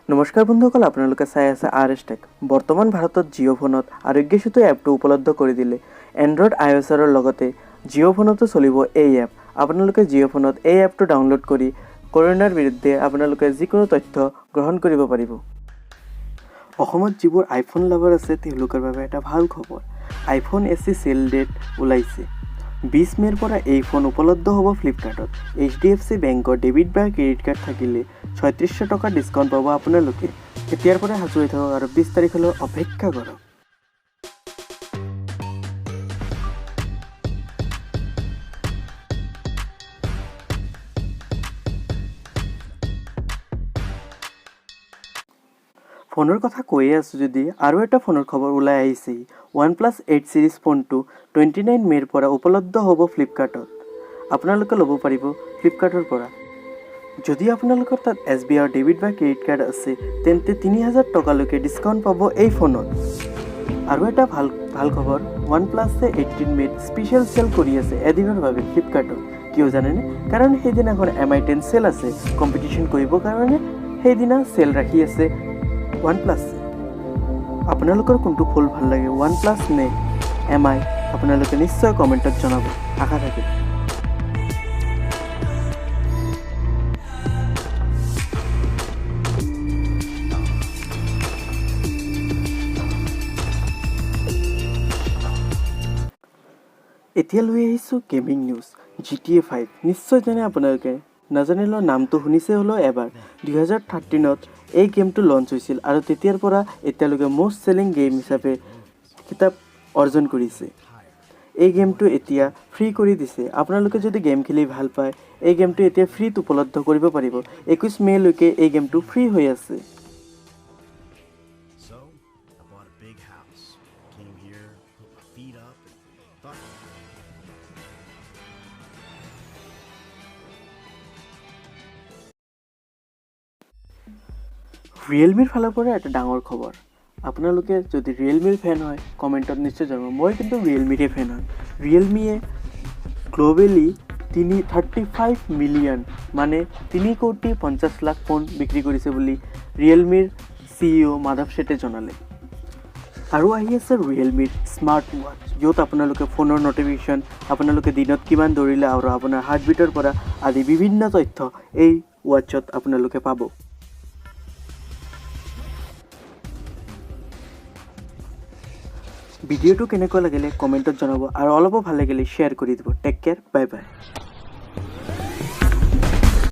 নমস্কাৰ বন্ধুসকল, আপোনালোকে চাই আছে RS টেক। বৰ্তমান ভাৰতত জিঅ' ফোনত আৰোগ্য সেতু এপটো উপলব্ধ কৰি দিলে। এণ্ড্ৰইড iOSৰ লগতে জিঅ' ফোনতো চলিব এই এপ। আপোনালোকে জিঅ' ফোনত এই এপটো ডাউনলোড কৰি কৰোনাৰ বিৰুদ্ধে আপোনালোকে যিকোনো তথ্য গ্ৰহণ কৰিব পাৰিব। অসমত যিবোৰ আইফোন লাভাৰ আছে তেওঁলোকৰ বাবে এটা ভাল খবৰ। আইফোন SE চেল ডেট ওলাইছে। 20 মে'ৰ পৰা এই ফোন উপলব্ধ হ'ব ফ্লিপকাৰ্টত। HDFC বেংকৰ ডেবিট বা ক্ৰেডিট কাৰ্ড থাকিলে 3600 টকা ডিছকাউণ্ট পাব আপোনালোকে। এতিয়াৰ পৰা সাজু হৈ থাকক আৰু 20 তাৰিখলৈ অপেক্ষা কৰক। ফোনৰ কথা কৈয়ে আছোঁ যদি আৰু এটা ফোনৰ খবৰ ওলাই আহিছে। OnePlus 8 ছিৰিজ ফোনটো 29 মে'ৰ পৰা উপলব্ধ হ'ব ফ্লিপকাৰ্টত। আপোনালোকে ল'ব পাৰিব ফ্লিপকাৰ্টৰ পৰা। যদি আপোনালোকৰ তাত SBI ডেবিট বা ক্ৰেডিট কাৰ্ড আছে তেন্তে 3000 টকালৈকে ডিছকাউণ্ট পাব এই ফোনত। আৰু এটা ভাল খবৰ, OnePlus-এ 18 মে'ত স্পেচিয়েল চেল কৰি আছে এদিনৰ বাবে ফ্লিপকাৰ্টত। কিয় জানেনে? কাৰণ সেইদিনাখন MI 10 চেল আছে। কম্পিটিশ্যন কৰিবৰ কাৰণে সেইদিনা চেল ৰাখি আছে OnePlus-এ। আপোনালোকৰ কোনটো ফোন ভাল লাগে, OnePlus নে MI? আপোনালোকে নিশ্চয় কমেণ্টত জনাব, আশা থাকিল। এতিয়া লৈ আহিছোঁ গেমিং নিউজ। GTA 5 নিশ্চয় জানে আপোনালোকে, নাজানিলেও নামটো শুনিছে হ'লেও এবাৰ। 2013ত এই গেমটো লঞ্চ হৈছিল আৰু তেতিয়াৰ পৰা এতিয়ালৈকে মষ্ট চেলিং গেম হিচাপে কিতাপ অৰ্জন কৰিছে। এই গেমটো এতিয়া ফ্ৰী কৰি দিছে। আপোনালোকে যদি গেম খেলি ভাল পায়, এই গেমটো এতিয়া ফ্ৰীত উপলব্ধ কৰিব পাৰিব। 21 মে'লৈকে এই গেমটো ফ্ৰী হৈ আছে। So, I bought a big house. Came here, put my feet up, and thought. ৰিয়েলমিৰ ফালৰ পৰা এটা ডাঙৰ খবৰ। আপোনালোকে যদি ৰিয়েলমিৰ ফেন হয় কমেণ্টত নিশ্চয় জনাব। মই কিন্তু ৰিয়েলমিৰে ফেন হয়। ৰিয়েলমিয়ে গ্ল'বেলি 35 মিলিয়ন মানে 3,50,00,000 ফোন বিক্ৰী কৰিছে বুলি ৰিয়েলমিৰ CEO মাধৱ শেঠে জনালে। আৰু আহি আছে ৰিয়েলমিৰ স্মাৰ্ট ৱাটচ, য'ত আপোনালোকে ফোনৰ ন'টিফিকেশ্যন, আপোনালোকে দিনত কিমান দৌৰিলে আৰু আপোনাৰ হাৰ্টবিটৰ পৰা আদি বিভিন্ন তথ্য এই ৱাটচত আপোনালোকে পাব। ভিডিঅ'টো কেনেকুৱা লাগিলে কমেণ্টত জনাব আৰু অলপো ভাল লাগিলে শ্বেয়াৰ কৰি দিব। টেক কেয়াৰ, বাই বাই।